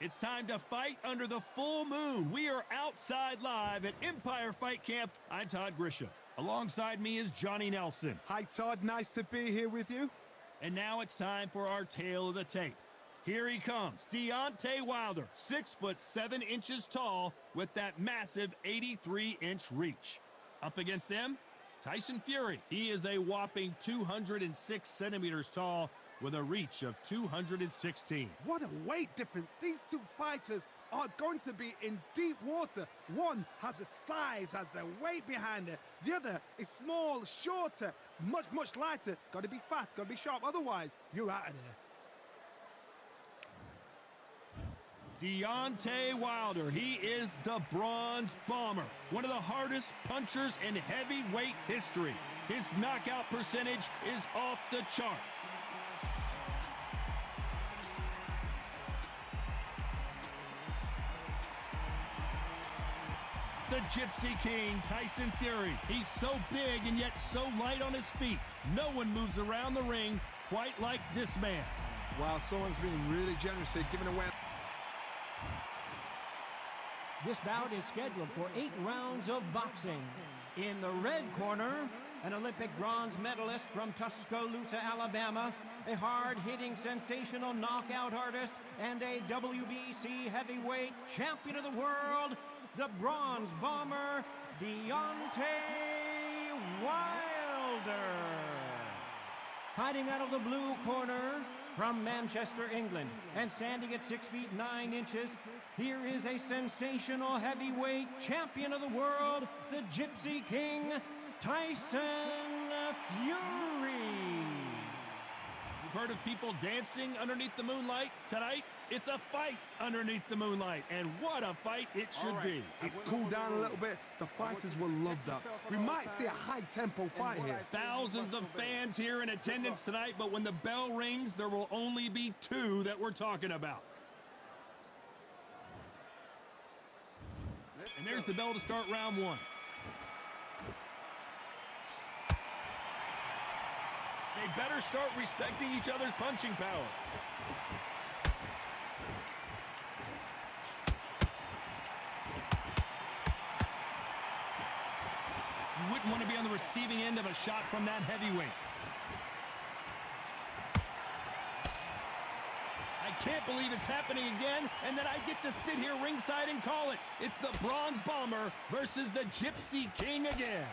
It's time to fight under the full moon. We are outside live at Empire Fight Camp. I'm Todd Grisham. Alongside me is Johnny Nelson. Hi, Todd. Nice to be here with you. And now it's time for our tale of the tape. Here he comes, Deontay Wilder, 6'7" tall with that massive 83-inch reach. Up against them, Tyson Fury. He is a whopping 206 centimeters tall with a reach of 216. What a weight difference. These two fighters are going to be in deep water. One has the size, has the weight behind it. The other is small, shorter, much lighter. Got to be fast, got to be sharp. Otherwise, you're out of there. Deontay Wilder, he is the Bronze Bomber, one of the hardest punchers in heavyweight history. His knockout percentage is off the charts. The Gypsy King, Tyson Fury. He's so big and yet so light on his feet. No one moves around the ring quite like this man. Wow, someone's being really generous here, giving away. This bout is scheduled for 8 rounds of boxing. In the red corner, an Olympic bronze medalist from Tuscaloosa, Alabama, a hard-hitting, sensational knockout artist, and a WBC heavyweight champion of the world, the Bronze Bomber, Deontay Wilder. Fighting out of the blue corner, from Manchester, England, and standing at 6 feet 9 inches, here is a sensational heavyweight champion of the world, the Gypsy King, Tyson Fury. You've heard of people dancing underneath the moonlight? Tonight, it's a fight underneath the moonlight, and what a fight it should be. It's cooled down a little bit. The fighters will love that. We might see a high-tempo fight here. Thousands of fans here in attendance tonight, but when the bell rings, there will only be 2 that we're talking about. And there's the bell to start round 1. They better start respecting each other's punching power. You wouldn't want to be on the receiving end of a shot from that heavyweight. I can't believe it's happening again, and then I get to sit here ringside and call it. It's the Bronze Bomber versus the Gypsy King again.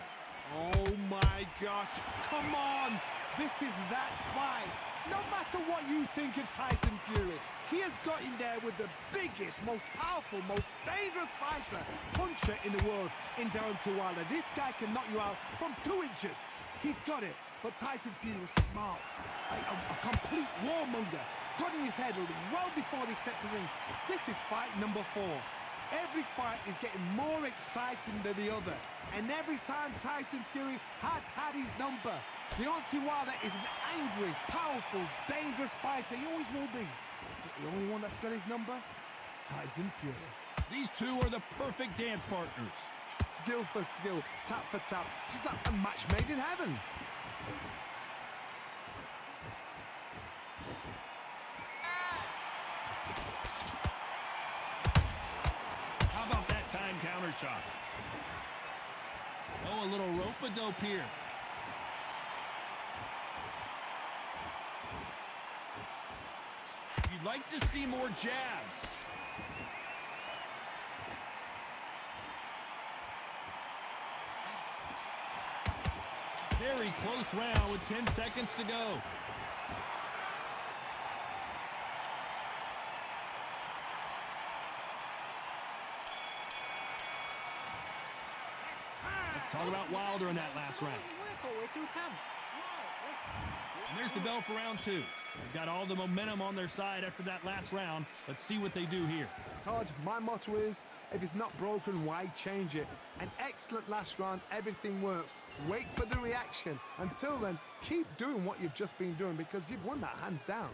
Oh my gosh, come on! This is that fight. No matter what you think of Tyson Fury, he has got in there with the biggest, most powerful, most dangerous puncher in the world in Deontay Wilder. This guy can knock you out from 2 inches. He's got it, but Tyson Fury was smart. A complete warmonger. Got in his head well before they stepped to ring. This is fight number 4. Every fight is getting more exciting than the other. And every time Tyson Fury has had his number. Deontay Wilder is an angry, powerful, dangerous fighter. He always will be. But the only one that's got his number? Tyson Fury. These 2 are the perfect dance partners. Skill for skill, tap for tap. Just like a match made in heaven. How about that time counter shot? Oh, a little rope-a-dope here. You'd like to see more jabs. Very close round with 10 seconds to go. Let's talk about Wilder in that last round. And there's the bell for round 2. They've got all the momentum on their side after that last round. Let's see what they do here. Todd, my motto is, if it's not broken, why change it? An excellent last round, everything works. Wait for the reaction. Until then, keep doing what you've just been doing because you've won that hands down.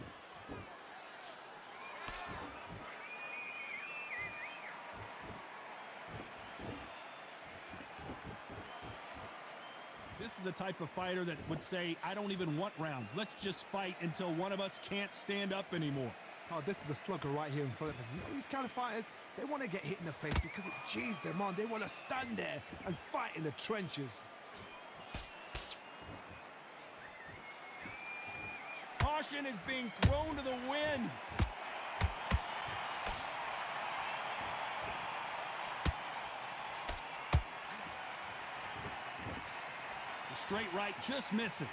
This is the type of fighter that would say, I don't even want rounds. Let's just fight until one of us can't stand up anymore. Oh, this is a slugger right here in front of us. You know, these kind of fighters, they want to get hit in the face because it G's them on. They want to stand there and fight in the trenches. Caution is being thrown to the wind. The straight right just misses.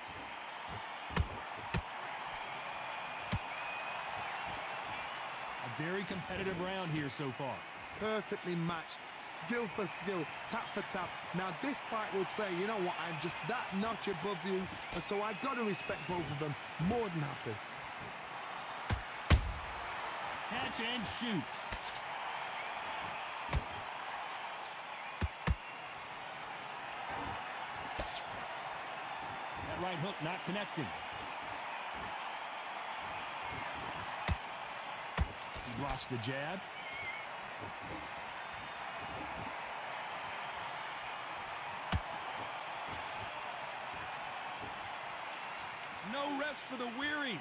A very competitive round here so far. Perfectly matched, skill for skill, tap for tap. Now this fight will say, you know what, I'm just that notch above you, and so I've got to respect both of them more than happy. Catch and shoot. That right hook not connecting. He blocks the jab. No rest for the weary.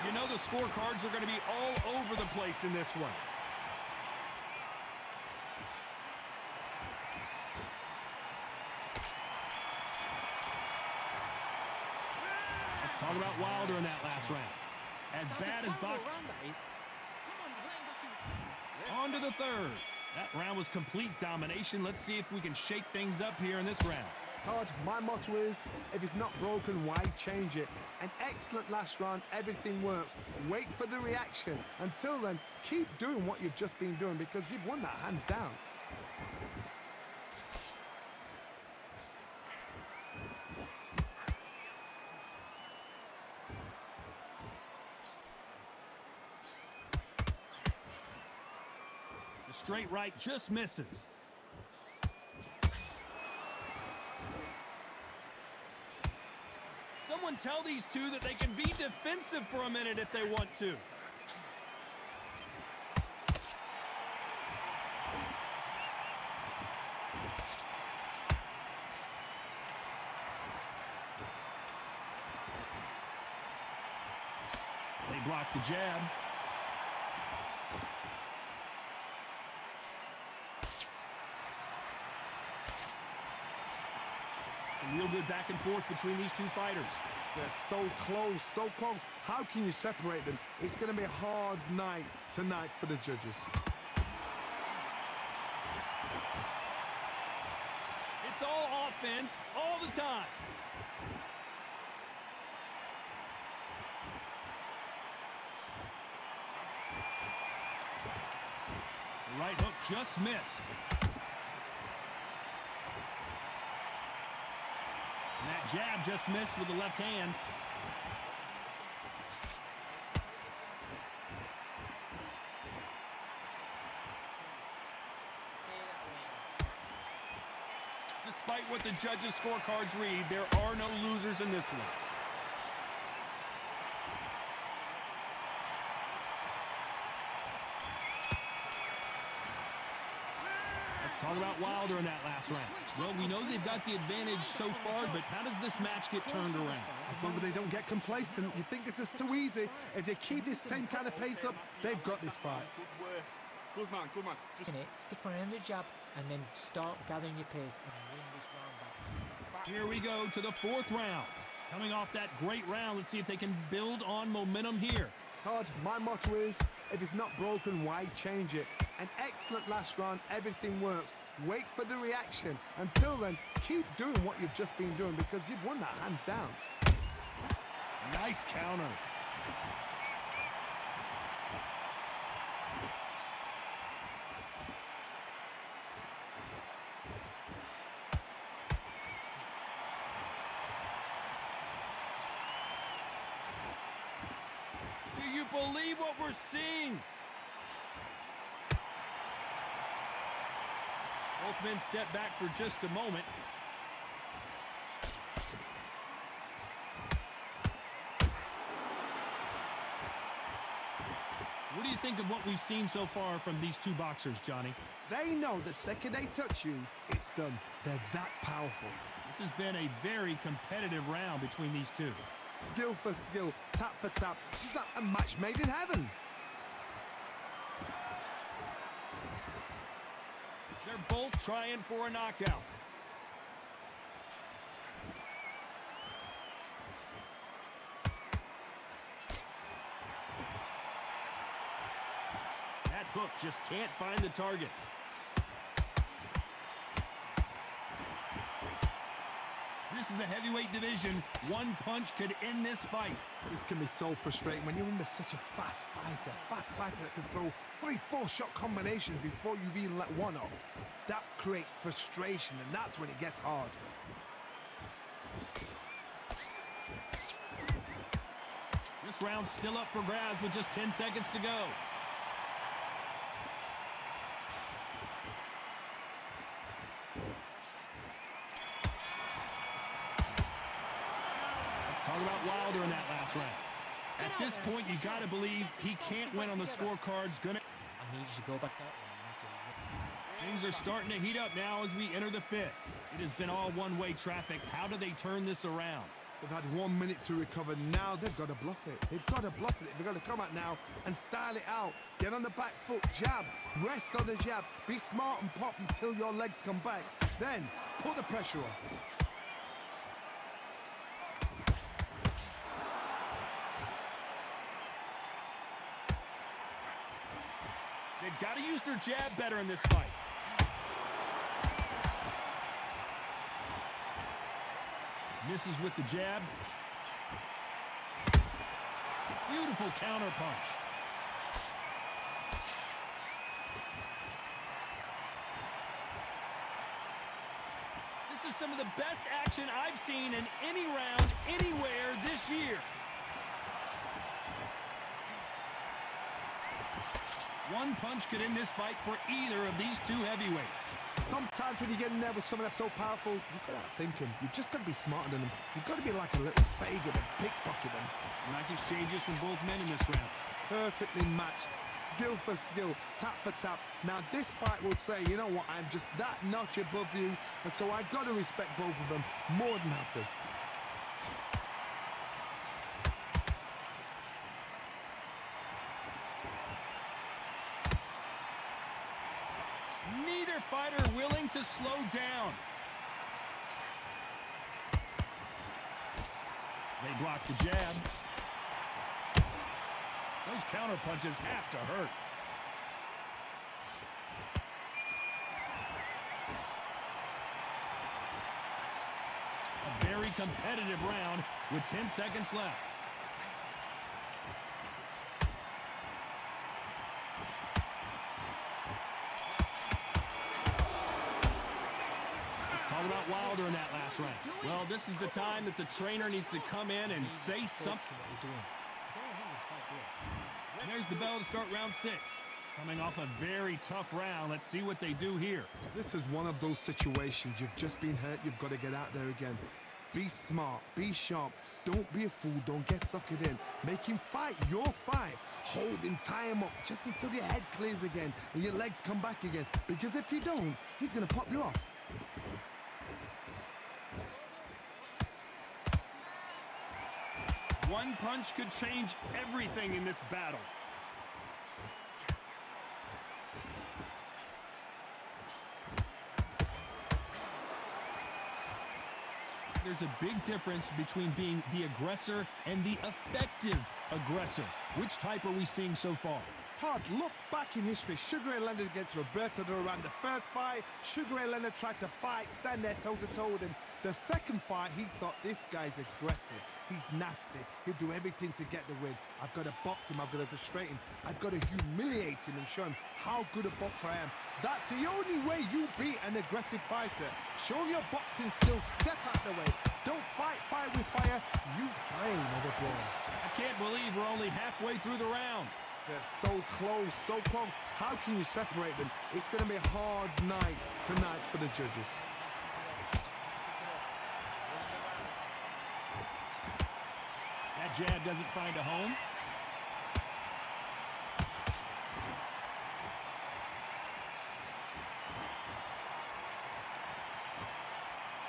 You know the scorecards are going to be all over the place in this one. Let's talk about Wilder in that last round. As bad as boxing. On to the third. That round was complete domination. Let's see if we can shake things up here in this round. Todd, my motto is, if it's not broken, why change it? An excellent last round, everything works. Wait for the reaction. Until then, keep doing what you've just been doing because you've won that hands down. The straight right just misses. Someone tell these two that they can be defensive for a minute if they want to. They block the jab. Some real good back and forth between these two fighters. They're so close, so close. How can you separate them? It's going to be a hard night tonight for the judges. It's all offense all the time. The right hook just missed. And that jab just missed with the left hand. Despite what the judges' scorecards read, there are no losers in this one. Talk about Wilder in that last round. Well, we know they've got the advantage so far, but how does this match get turned around? As long as they don't get complacent, you think this is too easy. If they keep this same kind of pace up, they've got this fight. Good man, good man. Stick on the jab and then start gathering your pace and win this round back. Here we go to the fourth round. Coming off that great round, let's see if they can build on momentum here. Todd, my motto is, if it's not broken, why change it? An excellent last round, everything works. Wait for the reaction. Until then, keep doing what you've just been doing because you've won that hands down. Nice counter. Do you believe what we're seeing? Both men step back for just a moment. What do you think of what we've seen so far from these two boxers, Johnny? They know the second they touch you, it's done. They're that powerful. This has been a very competitive round between these two. skill for skill, tap for tap. She's like a match made in heaven. They're both trying for a knockout. That hook just can't find the target. This is the heavyweight division. One punch could end this fight. This can be so frustrating when you're under such a fast fighter that can throw 3-4 shot combinations before you've even let one off. That creates frustration, and that's when it gets hard. This round's still up for grabs with just 10 seconds to go. Talk about Wilder in that last round. At this point, you got to believe he can't win on the scorecards. I need you to go back out. Things are starting to heat up now as we enter the fifth. It has been all one-way traffic. How do they turn this around? They've had 1 minute to recover. Now they've got to bluff it. They've got to bluff it. They've got to come out now and style it out. Get on the back foot, jab, rest on the jab. Be smart and pop until your legs come back. Then put the pressure on. They've got to use their jab better in this fight. Misses with the jab. Beautiful counter punch. This is some of the best action I've seen in any round anywhere this year. One punch could end this fight for either of these two heavyweights. Sometimes when you get in there with someone that's so powerful, you've got to outthink him. You've just got to be smarter than him. You've got to be like a little Fagin and pickpocket him. Nice exchanges from both men in this round. Perfectly matched, skill for skill, tap for tap. Now this fight will say, you know what, I'm just that notch above you, and so I've got to respect both of them more than happy. Neither fighter willing to slow down. They block the jab. Those counter punches have to hurt. A very competitive round with 10 seconds left. Talk about Wilder in that last round. Well, this is the time that the trainer needs to come in and say something. There's the bell to start round 6. Coming off a very tough round. Let's see what they do here. This is one of those situations. You've just been hurt. You've got to get out there again. Be smart. Be sharp. Don't be a fool. Don't get suckered in. Make him fight your fight. Hold him, tie him up just until your head clears again and your legs come back again. Because if you don't, he's going to pop you off. One punch could change everything in this battle. There's a big difference between being the aggressor and the effective aggressor. Which type are we seeing so far? Todd, look back in history. Sugar Ray Leonard against Roberto Duran. The first fight, Sugar Ray Leonard tried to fight, stand there toe-to-toe with him. The second fight, he thought, this guy's aggressive. He's nasty. He'll do everything to get the win. I've got to box him. I've got to frustrate him. I've got to humiliate him and show him how good a boxer I am. That's the only way you beat an aggressive fighter. Show your boxing skills. Step out the way. Don't fight fire with fire. Use brain over brawn. I can't believe we're only halfway through the round. They're so close, so close. How can you separate them? It's going to be a hard night tonight for the judges. That jab doesn't find a home.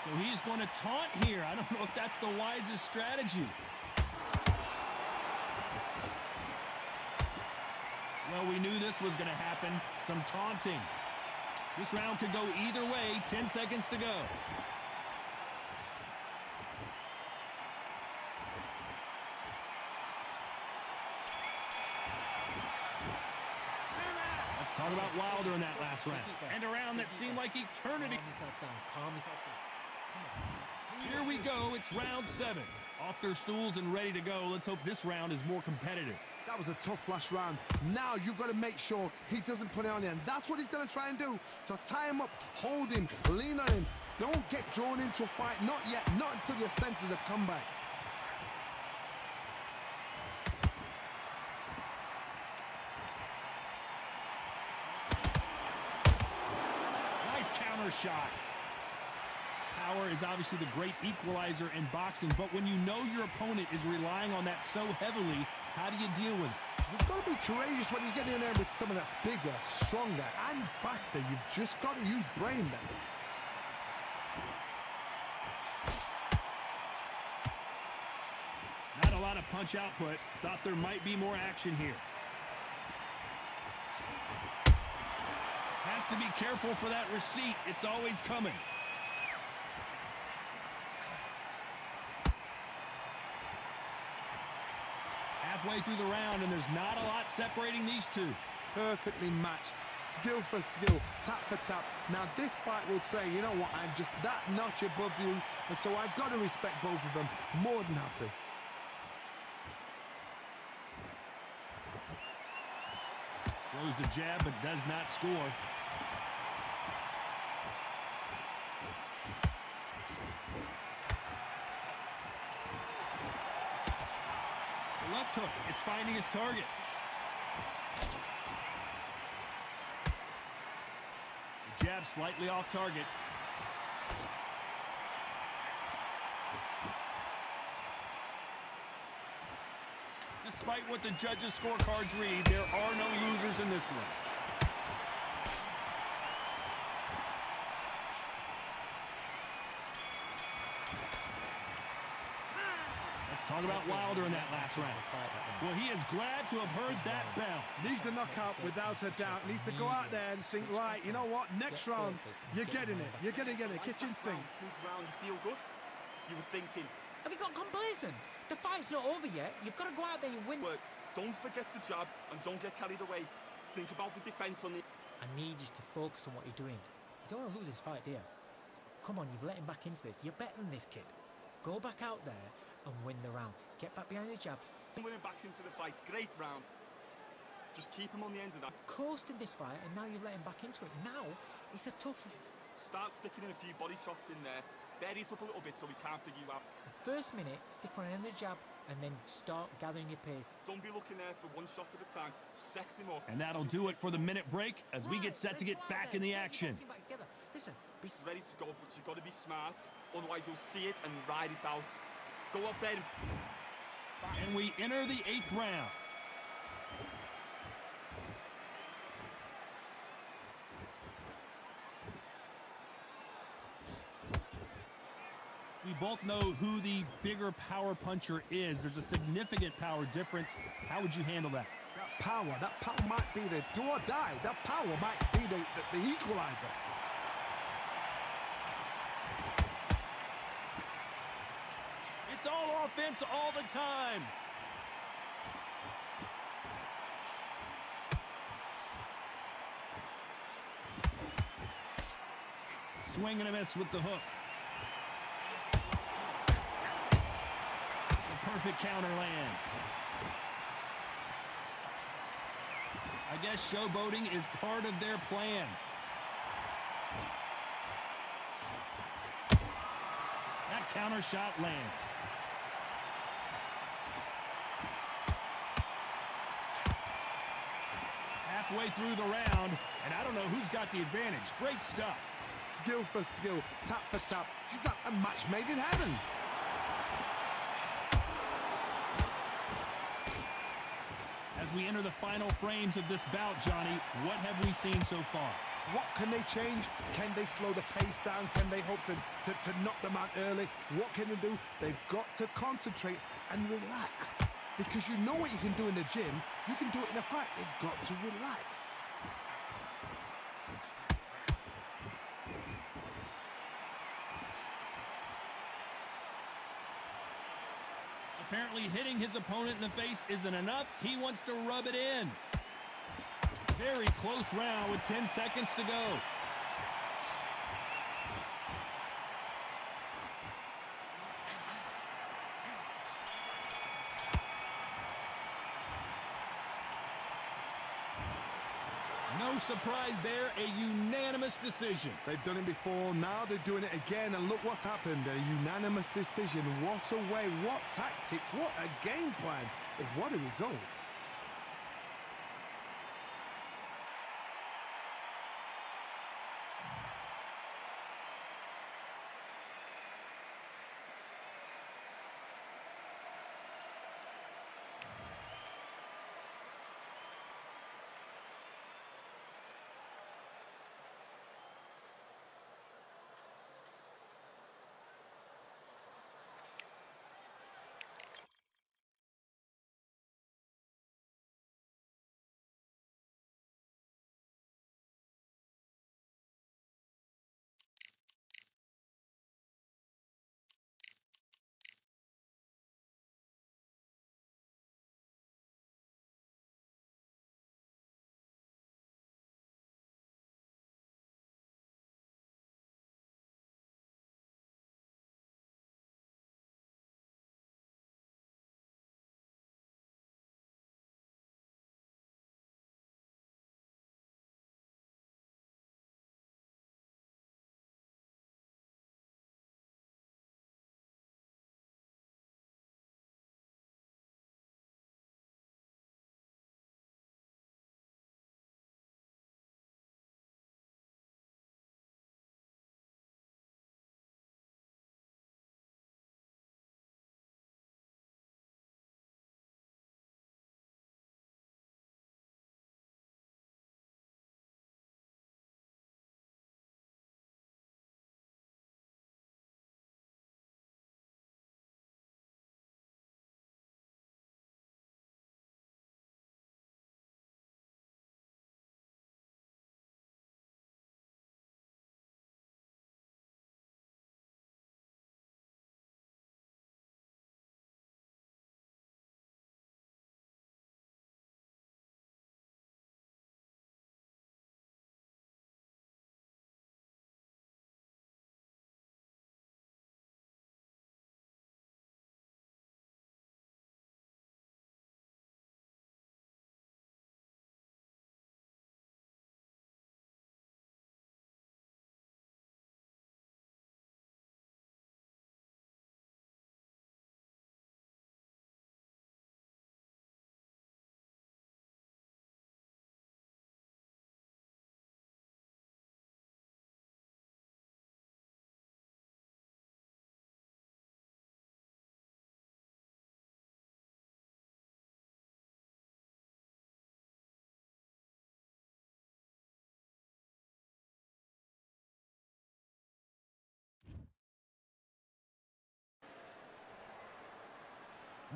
So he's going to taunt here. I don't know if that's the wisest strategy. Well, we knew this was going to happen. Some taunting. This round could go either way. 10 seconds to go. Let's talk about Wilder in that last round. And a round that seemed like eternity. Calm yourself down. Calm yourself down. Here we go. It's round 7. Off their stools and ready to go. Let's hope this round is more competitive. That was a tough last round. Now you've got to make sure he doesn't put it on you, and that's what he's going to try and do. So tie him up, hold him, lean on him. Don't get drawn into a fight. Not yet. Not until your senses have come back. Nice counter shot. Power is obviously the great equalizer in boxing, but when you know your opponent is relying on that so heavily, how do you deal with it? You've got to be courageous when you get in there with someone that's bigger, stronger, and faster. You've just got to use brain then. Not a lot of punch output. Thought there might be more action here. Has to be careful for that receipt. It's always coming. Halfway through the round, and there's not a lot separating these two. Perfectly matched, skill for skill, tap for tap. Now this fight will say, you know what, I'm just that notch above you, and so I've got to respect both of them. More than happy. Throws the jab, but does not score. The left hook, it's finding its target. The jab slightly off target. Despite what the judges' scorecards read, there are no losers in this one. Let's talk about Wilder in that last round. Well, he is glad to have heard that bell. Needs a knockout without a doubt. Needs to go out there and think, right, you know what, next round, you're getting it. You're going to get it. Kitchen sink. Good round, you feel good? You were thinking, Have you got complacent? The fight's not over yet. You've got to go out there and win. but don't forget the jab and don't get carried away. Think about the defense on the... I need you to focus on what you're doing. You don't want to lose this fight, do you? Come on, you've let him back into this. You're better than this kid. Go back out there and win the round. Get back behind the jab. Winning back into the fight, great round. Just keep him on the end of that. Coasted this fight, and now you've let him back into it. Now, it's a tough... Start sticking in a few body shots in there. Bury it up a little bit so we can't figure you out. The first minute, stick one end of the jab, and then start gathering your pace. Don't be looking there for one shot at a time. Set him up. And that'll do it for the minute break as we get set to get back in the action. Listen, He's ready to go, but you've got to be smart. Otherwise, you'll see it and ride it out. Go up there. And we enter the 8th round. We both know who the bigger power puncher is. There's a significant power difference. How would you handle that? That power might be the do or die. That power might be the equalizer. It's all offense all the time. Swing and a miss with the hook. The perfect counter lands. I guess showboating is part of their plan. That counter shot lands. Halfway through the round, and I don't know who's got the advantage. Great stuff. Skill for skill, tap for tap. She's like a match made in heaven. As we enter the final frames of this bout, Johnny, what have we seen so far? What can they change? Can they slow the pace down? Can they hope to knock them out early? What can they do? They've got to concentrate and relax. Because you know what you can do in the gym, you can do it in a fight. They've got to relax. Apparently hitting his opponent in the face isn't enough. He wants to rub it in. Very close round with 10 seconds to go. No surprise there, a unanimous decision. They've done it before, now they're doing it again, and look what's happened. A unanimous decision. What a way, what tactics, what a game plan. What a result.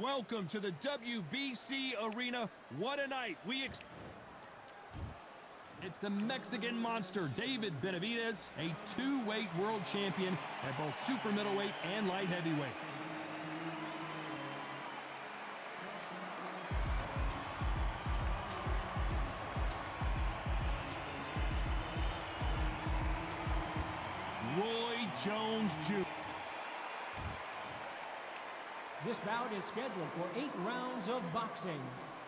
Welcome to the WBC arena. What a night. It's the Mexican monster, David Benavidez, a two-weight world champion at both super middleweight and light heavyweight. Roy Jones Jr. This bout is scheduled for 8 rounds of boxing.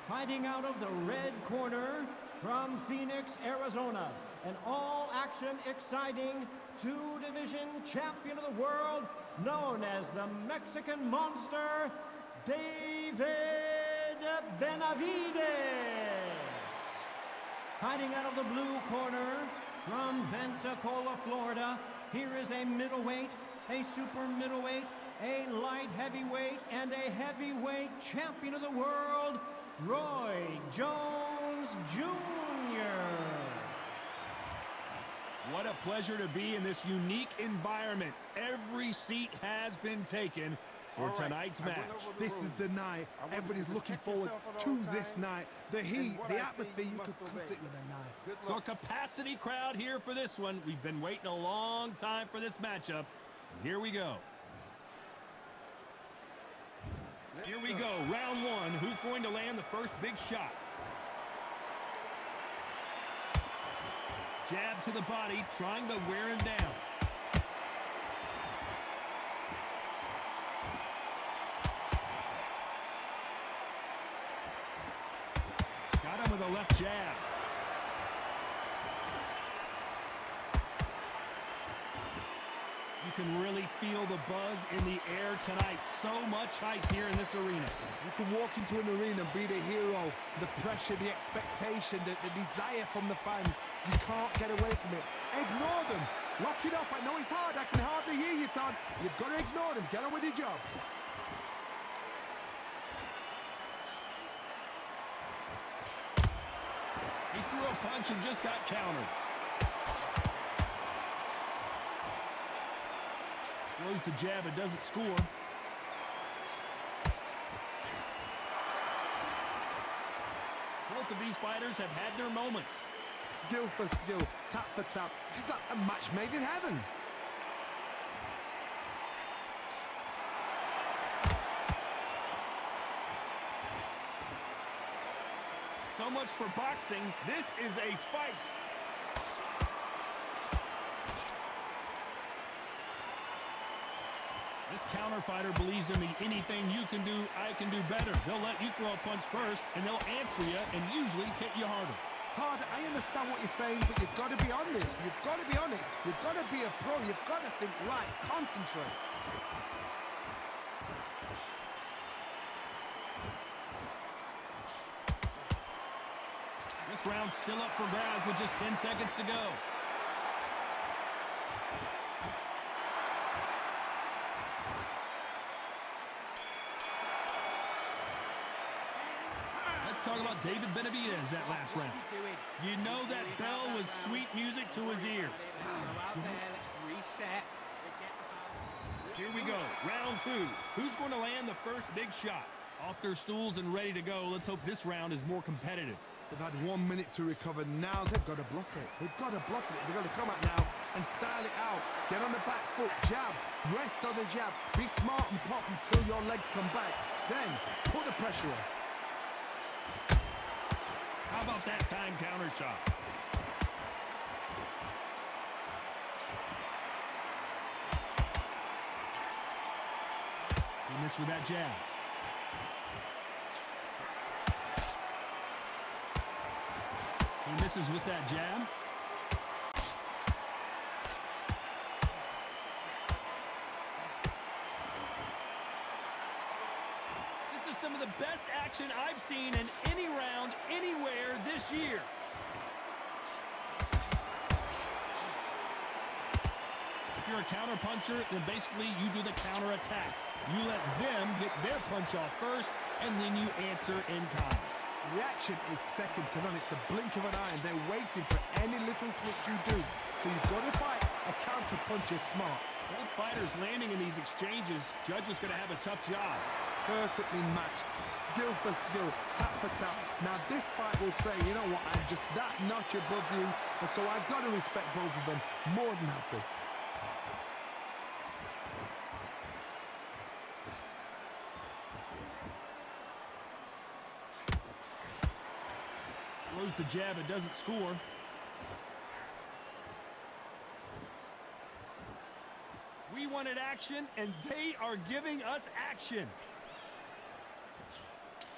Fighting out of the red corner from Phoenix, Arizona, an all-action, exciting two-division champion of the world, known as the Mexican Monster, David Benavidez. Fighting out of the blue corner from Pensacola, Florida, here is a middleweight, a super middleweight, a light heavyweight, and a heavyweight champion of the world, Roy Jones Jr. What a pleasure to be in this unique environment. Every seat has been taken. for tonight's match. This is the night. Everybody's looking forward to this night. The heat, the atmosphere, you could cut it with a knife. So a capacity crowd here for this one. We've been waiting a long time for this matchup. And here we go. Here we go, round one. Who's going to land the first big shot? Jab to the body, trying to wear him down. Got him with a left jab. You can really feel the buzz in the air tonight. So much hype here in this arena. You can walk into an arena and be the hero. The pressure, the expectation, the desire from the fans. You can't get away from it. Ignore them. Lock it off. I know it's hard. I can hardly hear you, Todd. You've got to ignore them. Get on with your job. He threw a punch and just got countered. Throws the jab, it doesn't score. Both of these fighters have had their moments. Skill for skill, tap for tap. Just like a match made in heaven. So much for boxing. This is a fight. This counter fighter believes in the anything you can do, I can do better. They'll let you throw a punch first, and they'll answer you and usually hit you harder. Todd, I understand what you're saying, but you've got to be on this. You've got to be on it. You've got to be a pro. You've got to think right. Concentrate. This round's still up for grabs with just 10 seconds to go. Let's talk about David Benavidez that last round. You know that bell was sweet music to his ears. Let's reset. Here we go, round two. Who's going to land the first big shot? Off their stools and ready to go. Let's hope this round is more competitive. They've had 1 minute to recover. Now they've got to bluff it. They've got to bluff it. They've got to come out now and style it out. Get on the back foot, jab, rest on the jab. Be smart and pop until your legs come back. Then put the pressure on. How about that time counter shot? He missed with that jab. He misses with that jab. This is some of the best action I've seen in any round, anywhere this year. If you're a counter puncher, then basically you do the counter attack. You let them get their punch off first, and then you answer in kind. Reaction is second to none. It's the blink of an eye, and they're waiting for any little twitch you do. So you've got to fight. A counter punch is smart. Both fighters landing in these exchanges. Judge is going to have a tough job. Perfectly matched, skill for skill, tap for tap. Now this fight will say, you know what, I'm just that notch above you, and so I've got to respect both of them. More than happy. Throws the jab, it doesn't score. We wanted action, and they are giving us action.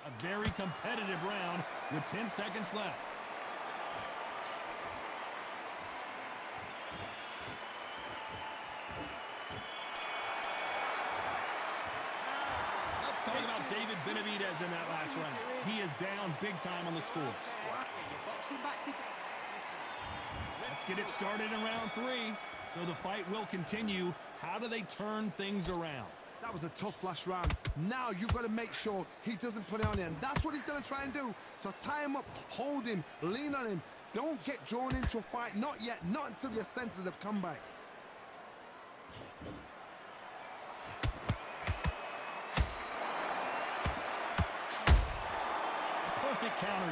A very competitive round with 10 seconds left. Let's talk about David Benavidez in that last round. He is down big time on the scores. Let's get it started in round three. So the fight will continue. How do they turn things around? That was a tough last round. Now you've got to make sure he doesn't put it on him. That's what he's going to try and do. So tie him up, hold him, lean on him. Don't get drawn into a fight. Not yet. Not until your senses have come back.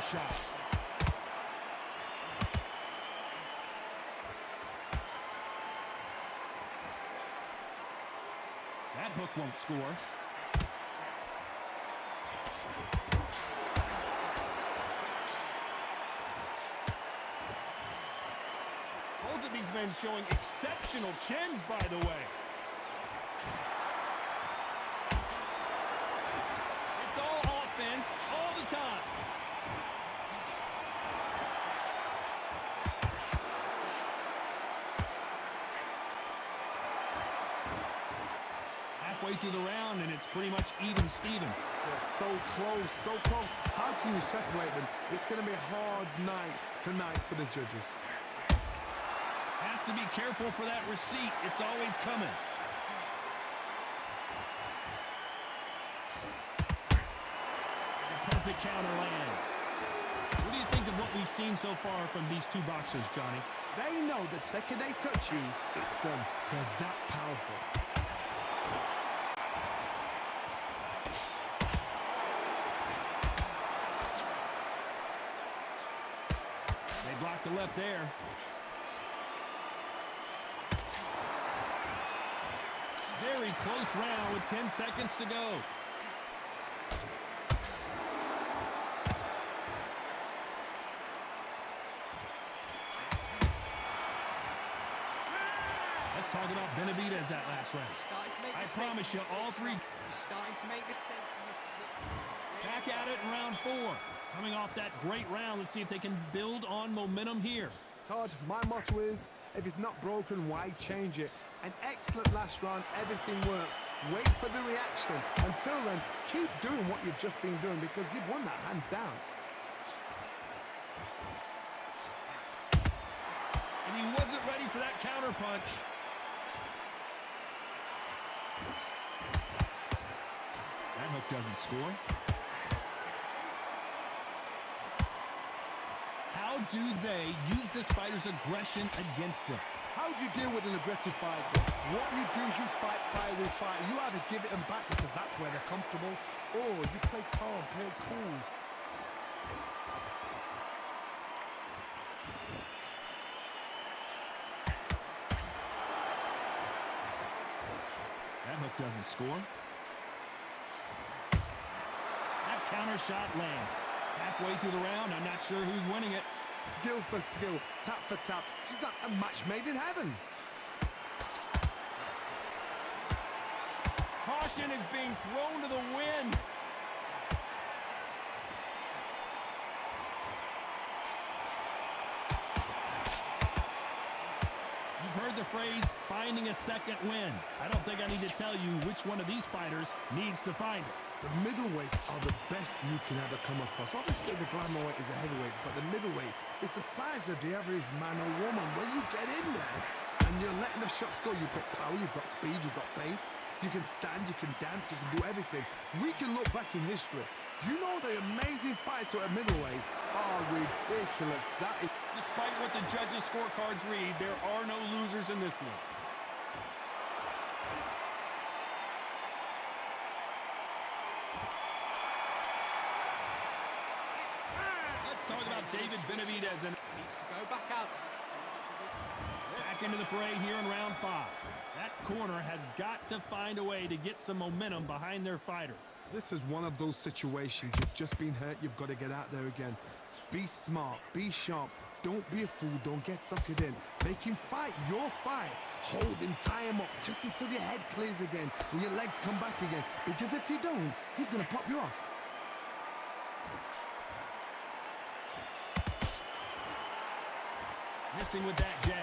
counter shot. That hook won't score. Both of these men showing exceptional chins, by the way. It's all offense all the time. Halfway through the round, and it's pretty much even Steven. They're so close, so close. How can you separate them? It's going to be a hard night tonight for the judges. Has to be careful for that receipt. It's always coming. The perfect counter lands. What do you think of what we've seen so far from these two boxers, Johnny? They know the second they touch you, it's done. They're that powerful. They blocked the left there. Very close round with 10 seconds to go. Let's talk about Benavidez that last round. I promise you, all three Starting to make mistakes. back at it in round 4. Coming off that great round, let's see if they can build on momentum here. Todd, my motto is, if it's not broken, why change it? An excellent last round, everything works. Wait for the reaction. Until then, keep doing what you've just been doing because you've won that hands down. And he wasn't ready for that counter punch. That hook doesn't score. How do they use this fighter's aggression against them? How do you deal with an aggressive fighter? What you do is you fight fire with fire. You either give it them back because that's where they're comfortable, or you play calm, play cool. That hook doesn't score. That counter shot lands. Halfway through the round, I'm not sure who's winning it. Skill for skill, tap for tap. She's like a match made in heaven. Caution is being thrown to the wind. You've heard the phrase, finding a second win. I don't think I need to tell you which one of these fighters needs to find it. The middleweights are the best you can ever come across. Obviously, the glamour weight is a heavyweight, but the middleweight is the size of the average man or woman. When you get in there and you're letting the shots go, you've got power, you've got speed, you've got pace. You can stand, you can dance, you can do everything. We can look back in history. You know the amazing fights at middleweight are ridiculous. That is... Despite what the judges' scorecards read, there are no losers in this one. Let's talk about David Benavidez and Needs to go back out. back into the fray here in round 5. That corner has got to find a way to get some momentum behind their fighter. This is one of those situations. You've just been hurt. You've got to get out there again. Be smart. Be sharp. Don't be a fool. Don't get suckered in. Make him fight your fight. Hold him. Tie him up just until your head clears again and your legs come back again. Because if you don't, he's going to pop you off. Missing with that jab.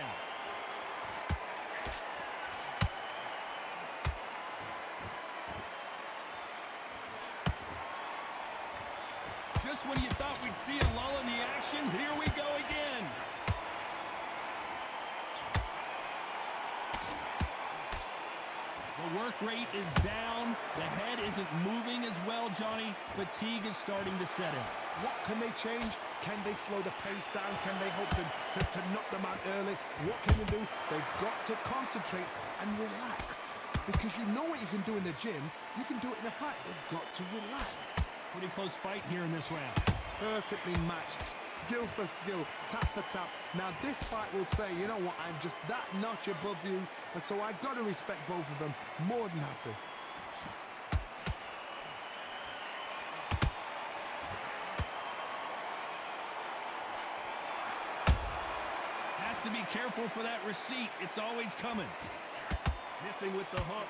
Just when you thought we'd see a lull in the action, here we go again. The work rate is down. The head isn't moving as well, Johnny. Fatigue is starting to set in. What can they change? Can they slow the pace down? Can they hope to knock them out early? What can they do? They've got to concentrate and relax. Because you know what you can do in the gym, you can do it in a fight. They've got to relax. Pretty close fight here in this round. perfectly matched, skill for skill, tap for tap. Now this fight will say, you know what, I'm just that notch above you, and so I got to respect both of them. More than happy. Has to be careful for that receipt. It's always coming. Missing with the hook.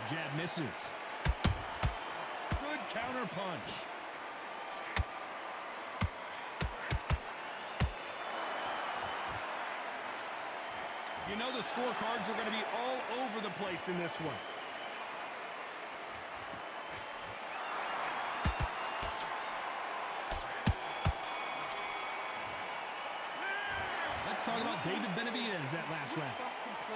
Jab misses. Good counter punch. You know the scorecards are going to be all over the place in this one. Let's talk about David Benavidez that last round.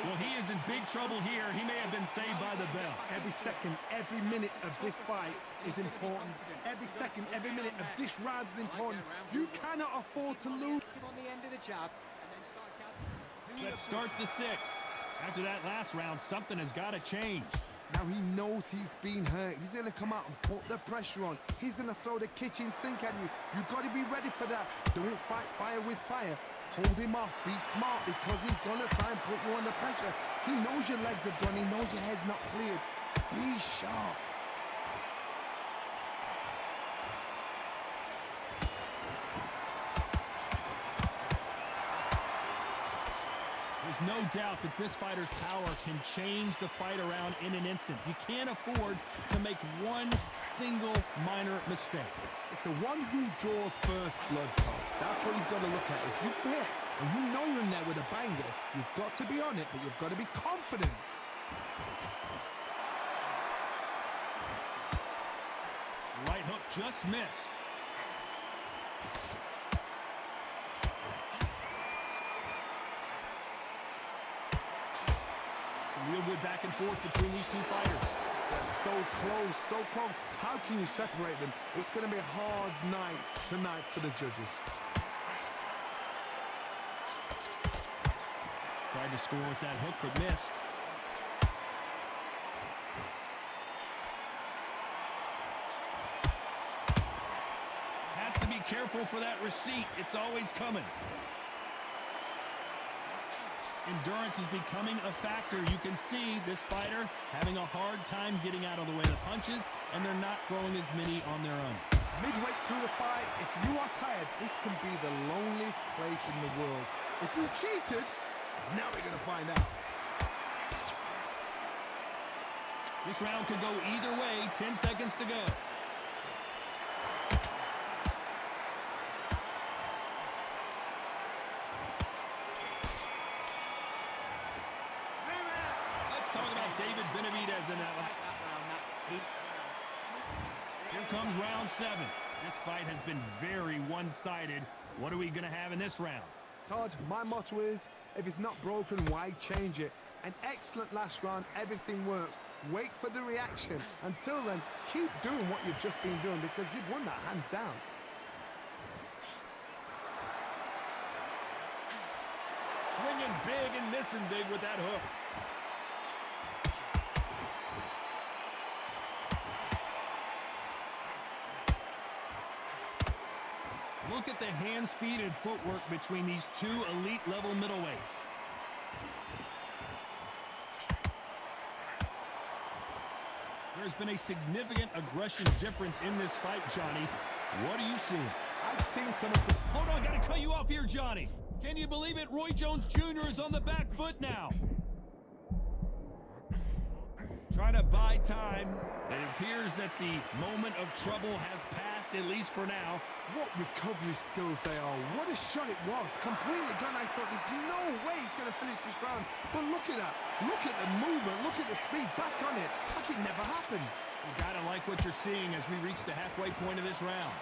Well, he is in big trouble here. He may have been saved by the bell. Every second, every minute of this fight is important. Every second, every minute of this round is important. You cannot afford to lose. On the end of the jab. Let's start the sixth. After that last round, something has got to change. Now he knows he's been hurt. He's going to come out and put the pressure on. He's going to throw the kitchen sink at you. You've got to be ready for that. Don't fight fire with fire. Hold him off. Be smart, because he's going to try and put you under pressure. He knows your legs are gone. He knows your head's not cleared. Be sharp. There's no doubt that this fighter's power can change the fight around in an instant. You can't afford to make one single minor mistake. It's the one who draws first blood, Tom. That's what you've got to look at. If you hit and you know you're in there with a banger, you've got to be on it, but you've got to be confident. Right hook just missed. Real good back and forth between these two fighters. They're so close, so close. How can you separate them? It's going to be a hard night tonight for the judges. Tried to score with that hook, but missed. Has to be careful for that receipt. It's always coming. Endurance is becoming a factor. You can see this fighter having a hard time getting out of the way of the punches, and they're not throwing as many on their own. Midway through the fight, if you are tired, this can be the loneliest place in the world. If you cheated, now we're going to find out. This round could go either way. 10 seconds to go. David Benavidez in that one. Here comes round 7. This fight has been very one-sided. What are we going to have in this round? Todd, my motto is, if it's not broken, why change it? An excellent last round, everything works. Wait for the reaction. Until then, keep doing what you've just been doing, because you've won that hands down. Swinging big and missing big with that hook. Look at the hand speed and footwork between these two elite-level middleweights. There's been a significant aggression difference in this fight, Johnny. What are you seeing? I've seen some of the... Hold on, gotta cut you off here, Johnny. Can you believe it? Roy Jones Jr. is on the back foot now. Trying to buy time. It appears that the moment of trouble has passed, at least for now. What recovery skills they are. What a shot it was. Completely gone. I thought there's no way he's going to finish this round. But look at that. Look at the movement. Look at the speed. Back on it. Like it never happened. You gotta like what you're seeing as we reach the halfway point of this round.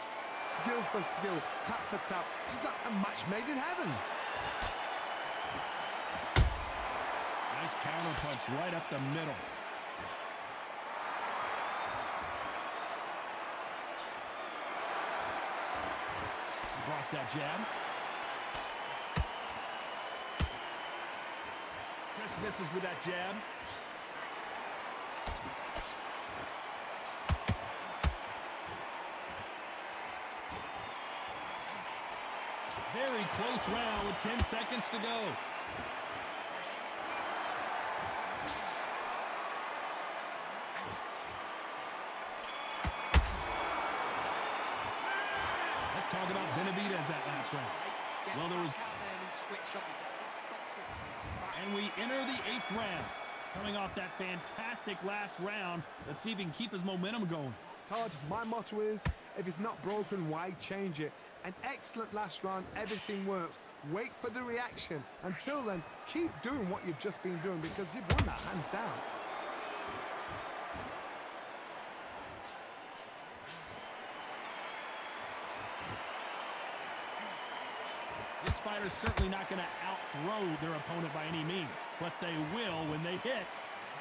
Skill for skill. Tap for tap. Just like a match made in heaven. Nice counter punch right up the middle. Blocks that jab. Just misses with that jab. close round with 10 seconds to go. Let's talk about Benavidez that last round. Well, there was... And we enter the 8th round. Coming off that fantastic last round, let's see if he can keep his momentum going. Todd, my motto is, if it's not broken, why change it? An excellent last round, everything works. Wait for the reaction. Until then, keep doing what you've just been doing because you've won that hands down. This fighter's certainly not going to out-throw their opponent by any means, but they will, when they hit,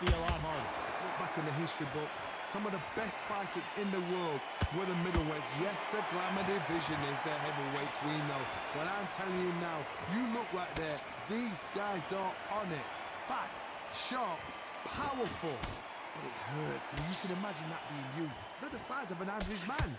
be a lot harder. Look back in the history books, some of the best fighters in the world were the middleweights. Yes, the glamour division is the heavyweights, we know. But I'm telling you now, you look right there, these guys are on it. Fast, sharp, powerful. But it hurts, and you can imagine that being you. They're the size of an average man.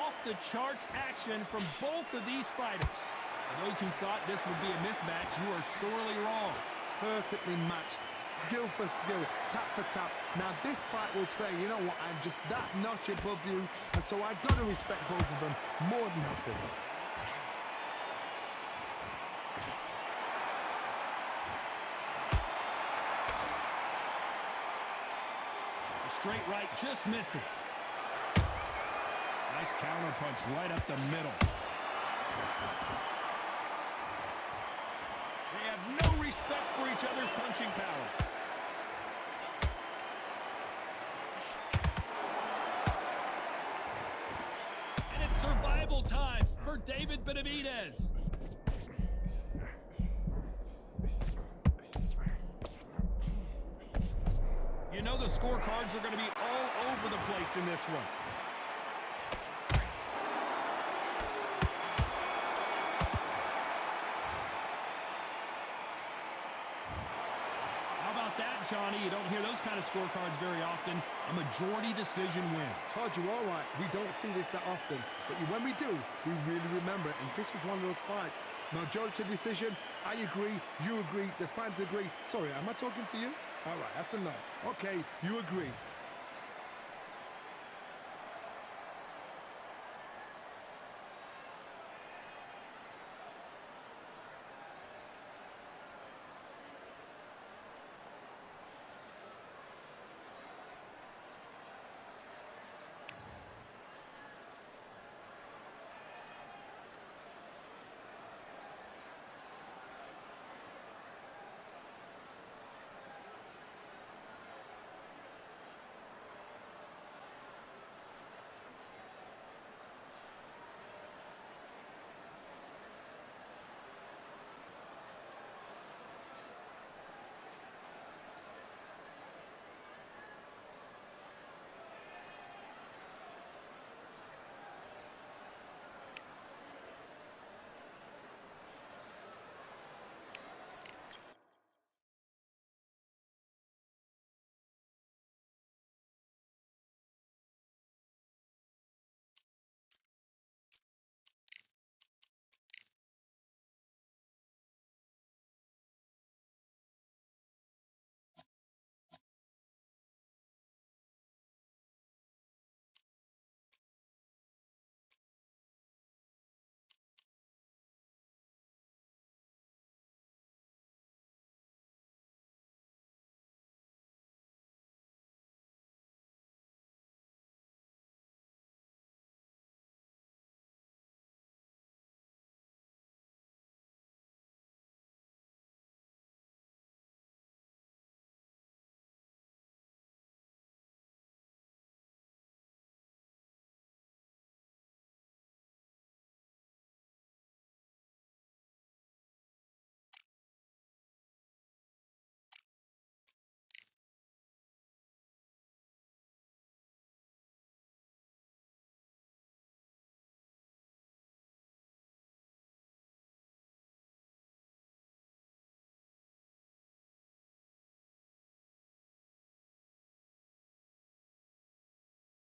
Off-the-charts action from both of these fighters. For those who thought this would be a mismatch, you are sorely wrong. Perfectly matched, skill for skill, tap for tap. Now this fight will say, you know what, I'm just that notch above you, and so I've got to respect both of them more than nothing. The straight right just misses. Nice counter punch right up the middle. They have no respect for each other's punching power. And it's survival time for David Benavidez. You know the scorecards are going to be all over the place in this one. Johnny, you don't hear those kind of scorecards very often. A majority decision win. Todd, you're all right. We don't see this that often. But when we do, we really remember it. And this is one of those fights. Majority decision, I agree, you agree, the fans agree. Sorry, am I talking for you? All right, that's a no. Okay, you agree.